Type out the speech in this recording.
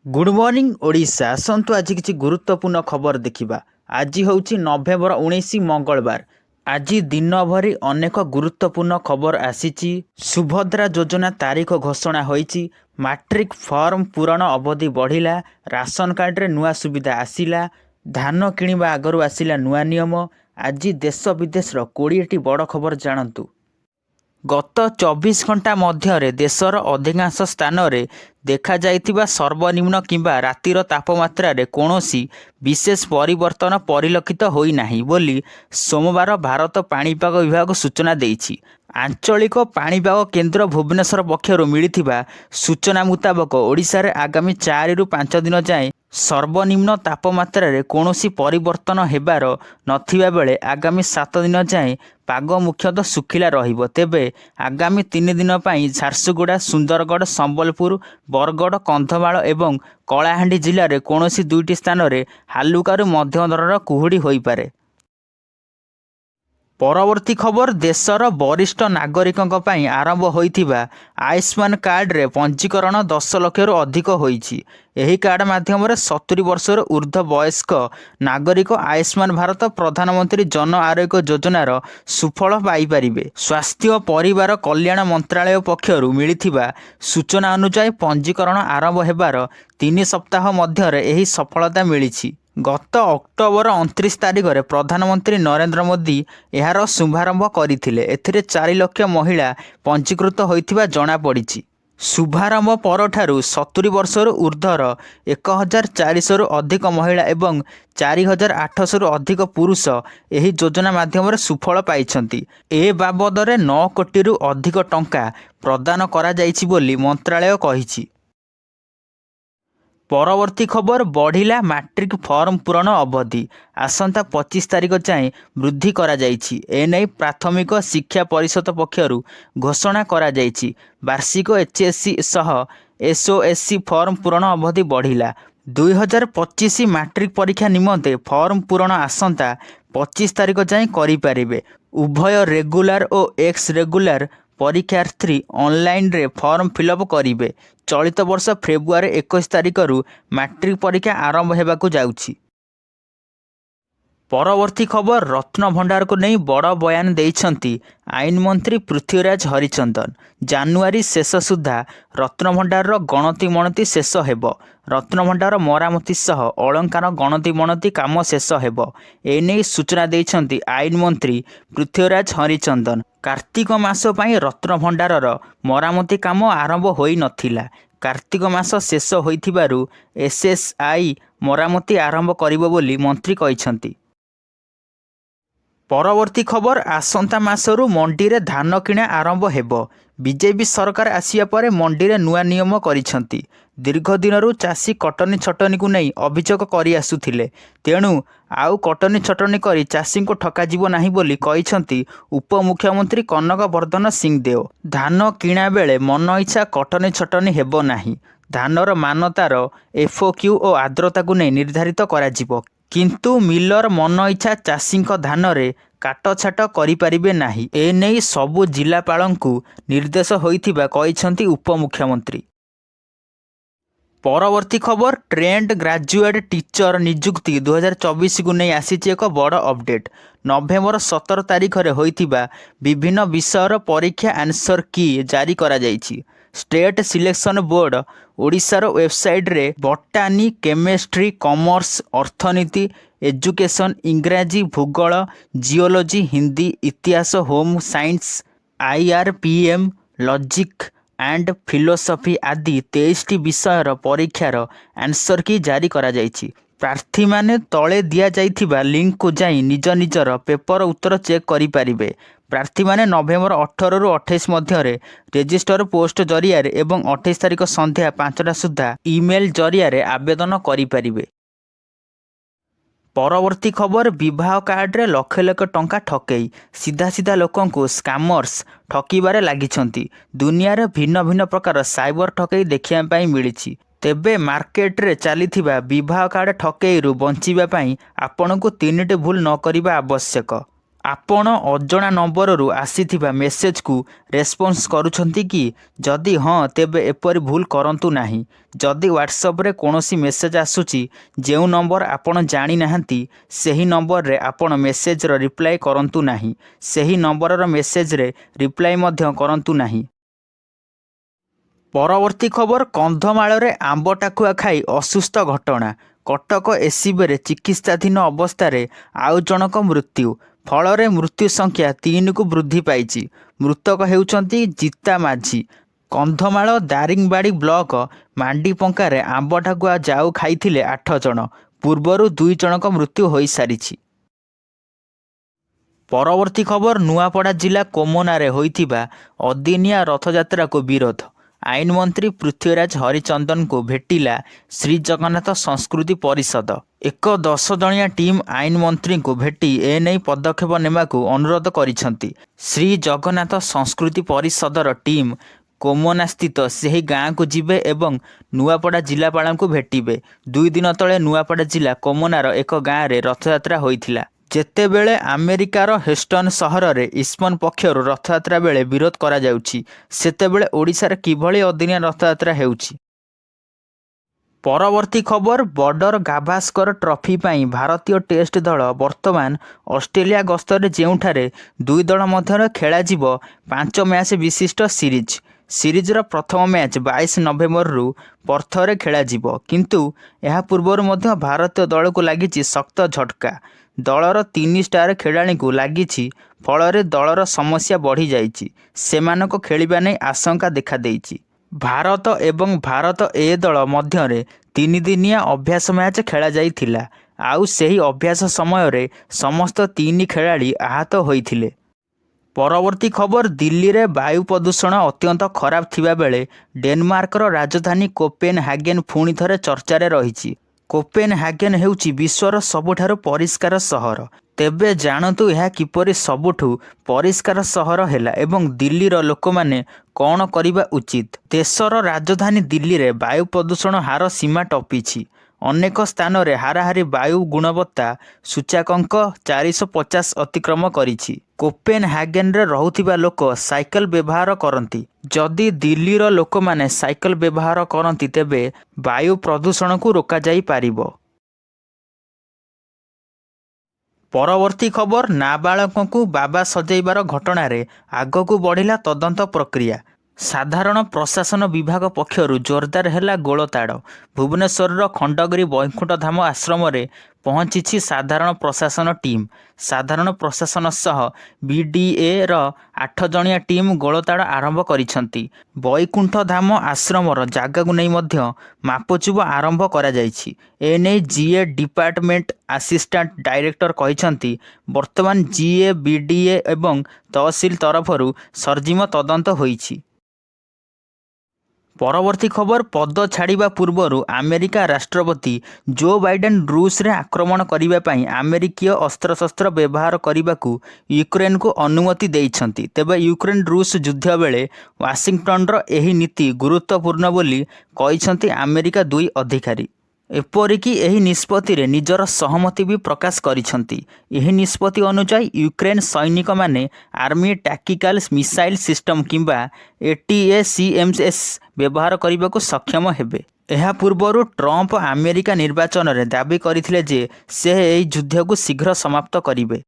Good morning Odisha आसतु आज किसी गुरुत्वपूर्ण खबर देखा। आज हूँ नवेम्बर 19 मंगलवार। आज दिन भरी अनेक गुरुत्वपूर्ण खबर आसी। सुभद्रा योजना तारीख घोषणा होईची। मैट्रिक फॉर्म पूरण अवधि बढ़िला। राशन कार्ड रे नुआ सुविधा आसिला। धान किणवा आगरू आसिला नुआ नियम। आज देश विदेश 20टी बड़ खबर जानतु। गत 24 घंटा मध्य देशर अधिकांश स्थान में देखा जाइथिबा सर्वनिम्न किंबा रातिर तापमात्रा रे कौनसी विशेष परिवर्तन परिलक्षित होई नाही बोली सोमवार भारत पाणीपाग विभाग सूचना देइछि। आंचलिक पाणीपाग केन्द्र भुवनेश्वर पक्षर मिलिथिबा सूचना मुताबक ओडिशा रे आगामी 4 रु 5 दिन जाए सर्वनिम्न तापमात्रा रे कौनसी परिवर्तन हेबार नथिबा बेले आगामी 7 दिन जाए पाग मुख्यतः सुखिला रहिबो। तेबे आगामी 3 दिन पई झारसुगुड़ा, सुंदरगढ़, संबलपुर, बरगढ़, कंधमाल एवं कलाहांडी जिले में कौनसी 2टी स्थान में हालुकारु मध्यम दरर कुहुड़ी होई पारे। परवर्ती खबर देशर वरिष्ठ नागरिकों पई आरंभ होइथिबा आयुष्मान कार्ड रे पंजीकरण 10 लाख रु अधिक होईछि। एही कार्ड माध्यम 70 वर्षर ऊर्ध्व वयस्क नागरिक आयुष्मान भारत प्रधानमंत्री जन आरोग्य योजनार सुफल पाई परिबे। स्वास्थ्य परिवार कल्याण मंत्रालय पक्षर मिलिथिबा सूचना अनुसार पंजीकरण आरंभ हेबार 3 सप्ताह मध्य एही सफलता मिलिछि। गत अक्टोबर 29 तारिख में प्रधानमंत्री नरेंद्र मोदी यार शुभारंभ करथिले। एथिरे 4 लाख महिला पंजीकृत होइथिबा जणा पड़िछि। शुभारंभ परठारु 70 वर्षर ऊर्ध्वर 1400 रु अधिक महिला एवं 4800 रु अधिक पुरुष एही योजना माध्यम सुफल पाइछंती। ए बाबद 9 कोटी रु अधिक टंका प्रदान करा जाइछि बोली मंत्रालय कहिछि। परवर्ती खबर बढ़िला मैट्रिक फॉर्म पूरण अवधि आसंता 25 तारिख जाए वृद्धि करा जाइछि। एनै प्राथमिक शिक्षा परिषद पक्षर घोषणा करा जाइछि। वार्षिक एचएससी सह एसओएससी फॉर्म पूरण अवधि बढ़िला। 2025 मैट्रिक परीक्षा निमंते फॉर्म पूरण आसंता 25 तारिख जाए करि पारिबे। उभय रेगुलार और एक्स रेगुलार परीक्षार्थी ऑनलाइन रे फॉर्म फिलअप करिवे। चलित वर्ष फेब्रुआरी 21 तारिख रु मैट्रिक परीक्षा आरंभ हेबाकु जाउछि। परवर्ती खबर रत्न भंडार को नहीं बड़ बयान देइछंती आईन मंत्री पृथ्वीराज हरिचंदन। जानुआरी शेष सुधा रत्न भंडार गणति मणति शेष हेब। रत्न भंडार मरामती सह अलंकार गणति मणति काम शेष हेब। एने सूचना देइछंती आईन मंत्री पृथ्वीराज हरिचंदन। कार्तिक मास पई रत्न भंडार मरामती काम आरंभ होई नथिला। कार्तिक मास शेष होइथिबारु एसएसआई मरामती आरंभ करिबो बोली मंत्री कहिछंती। परवर्ती खबर आसंता मासरू मंडी रे धान किणा आरंभ हेब। बीजेपी सरकार आसिया परे मंडी रे नुआ नियम करिसंती। दीर्घ दिनरू चाषी कटनी छटनी को नहीं अभियोग करि आसुथिले। तेणु आउ कटनी छटनी करी चाषी को ठका जीव नाही बोली कहिसंती उपमुख्यमंत्री कनक वर्धन सिंहदेव। धान किणा बेले मन इच्छा कटनी छटनी हेब नाही। धानर मानतार एफओक्यू और आर्द्रता को नहीं निर्धारित करा जिवो। किंतु मिलर मन इच्छा चाषी धान रे काटछाट करिपारिबे नाही। एने सबु जिलापालंकु निर्देश होइथिबा कहिसंती उपमुख्यमंत्री। परवर्ती खबर ट्रेंड ग्रेजुएट टीचर नियुक्ति 2024 को नहीं आसीछि एक बड़ अपडेट। नवेम्बर 17 तारिख रे होइथिबा विभिन्न विषयर परीक्षा आंसर की जारी करा जाइछि। स्टेट सिलेक्शन बोर्ड ओडिशार वेबसाइट रे बटानी, केमिस्ट्री, कॉमर्स, अर्थनीति, एजुकेशन, इंग्राजी, भूगोल, जियोलॉजी, हिंदी, इतिहास, home science, IRPM, logic and philosophy आदि 23टी विषयर परीक्षार आंसर की जारी करा जाइछि। प्रार्थी माने तले दिया जाइथिबा लिंक को जाई निज निजर पेपर उत्तर चेक करि पारिबे। प्रार्थी माने नवेम्बर 18 रु 28 मध्य रेजिस्टर पोस्ट जरिया एवं 28 तारिख संध्या 5टा सुधा ईमेल जरिया आवेदन करि पारिबे। परवर्ती खबर विवाह कार्ड रे लक्ष लक्ष टंका ठकेई सीधा सीधा लोकों को स्कामर्स ठकिबारे लागिछंती। दुनिया रे भिन्न भिन्न प्रकार साइबर ठकेई देखिया पाई मिलिछि। तेबे मार्केट रे चलीथिबा विवाह कार्ड ठकेई रु बंचिबा पाई आपनको 3टी भूल न करिबा आवश्यक। ଆପଣ ଅଜଣା ନମ୍ବରରୁ ଆସିଥିବା ମେସେଜକୁ ରେସ୍ପନ୍ସ କରୁଛନ୍ତି କି? ଯଦି ହଁ, ତେବେ ଏପରି ଭୁଲ କରନ୍ତୁ ନାହିଁ। ଯଦି ହ୍ୱାଟ୍ସଆପ୍ରେ କୌଣସି ମେସେଜ ଆସୁଛି ଯେଉଁ ନମ୍ବର ଆପଣ ଜାଣିନାହାନ୍ତି, ସେହି ନମ୍ବରରେ ଆପଣ ମେସେଜର ରିପ୍ଲାଏ କରନ୍ତୁ ନାହିଁ। ସେହି ନମ୍ବରର ମେସେଜରେ ରିପ୍ଲାଏ ମଧ୍ୟ କରନ୍ତୁ ନାହିଁ। ପରବର୍ତ୍ତୀ ଖବର, କନ୍ଧମାଳରେ ଆମ୍ବ ଟାକୁଆ ଖାଇ ଅସୁସ୍ଥ ଘଟଣା। କଟକ ଏସ୍ସିବିରେ ଚିକିତ୍ସାଧୀନ ଅବସ୍ଥାରେ ଆଉ ଜଣଙ୍କ ମୃତ୍ୟୁ। ଫଳରେ ମୃତ୍ୟୁ ସଂଖ୍ୟା 3କୁ ବୃଦ୍ଧି ପାଇଛି। ମୃତକ ହେଉଛନ୍ତି ଜିତା ମାଝୀ। କନ୍ଧମାଳ ଦାରିଙ୍ଗବାଡ଼ି ବ୍ଲକ ମାଣ୍ଡିପଙ୍କାରେ ଆମ୍ବ ଟାକୁଆ ଯାଉ ଖାଇଥିଲେ 8 ଜଣ। ପୂର୍ବରୁ 2 ଜଣଙ୍କ ମୃତ୍ୟୁ ହୋଇସାରିଛି। ପରବର୍ତ୍ତୀ ଖବର, ନୂଆପଡ଼ା ଜିଲ୍ଲା କୋମନାରେ ହୋଇଥିବା ଅଦିନିଆ ରଥଯାତ୍ରାକୁ ବିରୋଧ। ଆଇନମନ୍ତ୍ରୀ ପୃଥ୍ୱୀରାଜ ହରିଚନ୍ଦନଙ୍କୁ ଭେଟିଲା ଶ୍ରୀଜଗନ୍ନାଥ ସଂସ୍କୃତି ପରିଷଦ। ଏକ 10 ଜଣିଆ ଟିମ୍ ଆଇନମନ୍ତ୍ରୀଙ୍କୁ ଭେଟି ଏନେଇ ପଦକ୍ଷେପ ନେବାକୁ ଅନୁରୋଧ କରିଛନ୍ତି। ଶ୍ରୀଜଗନ୍ନାଥ ସଂସ୍କୃତି ପରିଷଦର ଟିମ୍ କୋମନାସ୍ଥିତ ସେହି ଗାଁକୁ ଯିବେ ଏବଂ ନୂଆପଡ଼ା ଜିଲ୍ଲାପାଳଙ୍କୁ ଭେଟିବେ। 2 ଦିନ ତଳେ ନୂଆପଡ଼ା ଜିଲ୍ଲା କୋମନାର ଏକ ଗାଁରେ ରଥଯାତ୍ରା ହୋଇଥିଲା। ଯେତେବେଳେ ଆମେରିକାର ହେଷ୍ଟନ ସହରରେ ଇସ୍କନ ପକ୍ଷରୁ ରଥଯାତ୍ରା ବେଳେ ବିରୋଧ କରାଯାଉଛି, ସେତେବେଳେ ଓଡ଼ିଶାରେ କିଭଳି ଅଦିନିଆ ରଥଯାତ୍ରା ହେଉଛି? ପରବର୍ତ୍ତୀ ଖବର, ବର୍ଡର ଗାଭାସ୍କର ଟ୍ରଫି ପାଇଁ ଭାରତୀୟ ଟେଷ୍ଟ ଦଳ ବର୍ତ୍ତମାନ ଅଷ୍ଟ୍ରେଲିଆ ଗସ୍ତରେ, ଯେଉଁଠାରେ 2 ଦଳ ମଧ୍ୟରେ ଖେଳାଯିବ 5 ମ୍ୟାଚ୍ ବିଶିଷ୍ଟ ସିରିଜ। ସିରିଜର ପ୍ରଥମ ମ୍ୟାଚ୍ 22 ନଭେମ୍ବରରୁ ପର୍ଥରେ ଖେଳାଯିବ। କିନ୍ତୁ ଏହା ପୂର୍ବରୁ ମଧ୍ୟ ଭାରତୀୟ ଦଳକୁ ଲାଗିଛି ଶକ୍ତ ଝଟକା। ଦଳର 3 ଷ୍ଟାର ଖେଳାଳିଙ୍କୁ ଲାଗିଛି, ଫଳରେ ଦଳର ସମସ୍ୟା ବଢ଼ିଯାଇଛି। ସେମାନଙ୍କ ଖେଳିବା ନେଇ ଆଶଙ୍କା ଦେଖାଦେଇଛି। ଭାରତ ଏବଂ ଭାରତ ଏ ଦଳ ମଧ୍ୟରେ 3 ଦିନିଆ ଅଭ୍ୟାସ ମ୍ୟାଚ୍ ଖେଳାଯାଇଥିଲା। ଆଉ ସେହି ଅଭ୍ୟାସ ସମୟରେ ସମସ୍ତ 3 ଖେଳାଳି ଆହତ ହୋଇଥିଲେ। ପରବର୍ତ୍ତୀ ଖବର, ଦିଲ୍ଲୀରେ ବାୟୁ ପ୍ରଦୂଷଣ ଅତ୍ୟନ୍ତ ଖରାପ ଥିବାବେଳେ ଡେନମାର୍କର ରାଜଧାନୀ କୋପେନହାଗେନ୍ ପୁଣି ଥରେ ଚର୍ଚ୍ଚାରେ ରହିଛି। କୋପେନହାଗେନ୍ ହେଉଛି ବିଶ୍ୱର ସବୁଠାରୁ ପରିଷ୍କାର ସହର। ତେବେ ଜାଣନ୍ତୁ ଏହା କିପରି ସବୁଠୁ ପରିଷ୍କାର ସହର ହେଲା ଏବଂ ଦିଲ୍ଲୀର ଲୋକମାନେ କ'ଣ କରିବା ଉଚିତ। ଦେଶର ରାଜଧାନୀ ଦିଲ୍ଲୀରେ ବାୟୁ ପ୍ରଦୂଷଣ ହାର ସୀମା ଟପିଛି। ଅନେକ ସ୍ଥାନରେ ହାରାହାରି ବାୟୁ ଗୁଣବତ୍ତା ସୂଚାଙ୍କଙ୍କ 450 ଅତିକ୍ରମ କରିଛି। କୋପେନହାଗେନରେ ରହୁଥିବା ଲୋକ ସାଇକେଲ ବ୍ୟବହାର କରନ୍ତି। ଯଦି ଦିଲ୍ଲୀର ଲୋକମାନେ ସାଇକେଲ ବ୍ୟବହାର କରନ୍ତି, ତେବେ ବାୟୁ ପ୍ରଦୂଷଣକୁ ରୋକାଯାଇପାରିବ। ପରବର୍ତ୍ତୀ ଖବର, ନାବାଳକଙ୍କୁ ବାବା ସଜାଇବାର ଘଟଣାରେ ଆଗକୁ ବଢ଼ିଲା ତଦନ୍ତ ପ୍ରକ୍ରିୟା। ସାଧାରଣ ପ୍ରଶାସନ ବିଭାଗ ପକ୍ଷରୁ ଜୋରଦାର ହେଲା ଗୋଳତାଡ଼। ଭୁବନେଶ୍ୱରର ଖଣ୍ଡଗିରି ବୈକୁଣ୍ଠ ଧାମ ଆଶ୍ରମରେ ପହଞ୍ଚିଛି ସାଧାରଣ ପ୍ରଶାସନ ଟିମ୍। ସାଧାରଣ ପ୍ରଶାସନ ସହ ବିଡିଏର 8 ଜଣିଆ ଟିମ୍ ଗୋଳତାଡ଼ ଆରମ୍ଭ କରିଛନ୍ତି। ବୈକୁଣ୍ଠ ଧାମ ଆଶ୍ରମର ଜାଗାକୁ ନେଇ ମଧ୍ୟ ମାପଚୁପ ଆରମ୍ଭ କରାଯାଇଛି। ଏନେଇ ଜିଏ ଡିପାର୍ଟମେଣ୍ଟ ଆସିଷ୍ଟାଣ୍ଟ ଡାଇରେକ୍ଟର କହିଛନ୍ତି, ବର୍ତ୍ତମାନ ଜିଏ, ବିଡିଏ ଏବଂ ତହସିଲ ତରଫରୁ ସର୍ଜିମ ତଦନ୍ତ ହୋଇଛି। ପରବର୍ତ୍ତୀ ଖବର, ପଦ ଛାଡ଼ିବା ପୂର୍ବରୁ ଆମେରିକା ରାଷ୍ଟ୍ରପତି ଜୋ ବାଇଡେନ୍ ରୁଷରେ ଆକ୍ରମଣ କରିବା ପାଇଁ ଆମେରିକୀୟ ଅସ୍ତ୍ରଶସ୍ତ୍ର ବ୍ୟବହାର କରିବାକୁ ୟୁକ୍ରେନକୁ ଅନୁମତି ଦେଇଛନ୍ତି। ତେବେ ୟୁକ୍ରେନ ରୁଷ ଯୁଦ୍ଧ ବେଳେ ୱାଶିଂଟନର ଏହି ନୀତି ଗୁରୁତ୍ୱପୂର୍ଣ୍ଣ ବୋଲି କହିଛନ୍ତି ଆମେରିକା 2 ଅଧିକାରୀ। ଏପରିକି ଏହି ନିଷ୍ପତ୍ତିରେ ନିଜର ସହମତି ବି ପ୍ରକାଶ କରିଛନ୍ତି। ଏହି ନିଷ୍ପତ୍ତି ଅନୁଯାୟୀ ୟୁକ୍ରେନ ସୈନିକମାନେ ଆର୍ମି ଟାକ୍ଟିକାଲ ମିସାଇଲ ସିଷ୍ଟମ କିମ୍ବା ATACMS ବ୍ୟବହାର କରିବାକୁ ସକ୍ଷମ ହେବେ। ଏହା ପୂର୍ବରୁ ଟ୍ରମ୍ପ ଆମେରିକା ନିର୍ବାଚନରେ ଦାବି କରିଥିଲେ ଯେ ସେ ଏହି ଯୁଦ୍ଧକୁ ଶୀଘ୍ର ସମାପ୍ତ କରିବେ।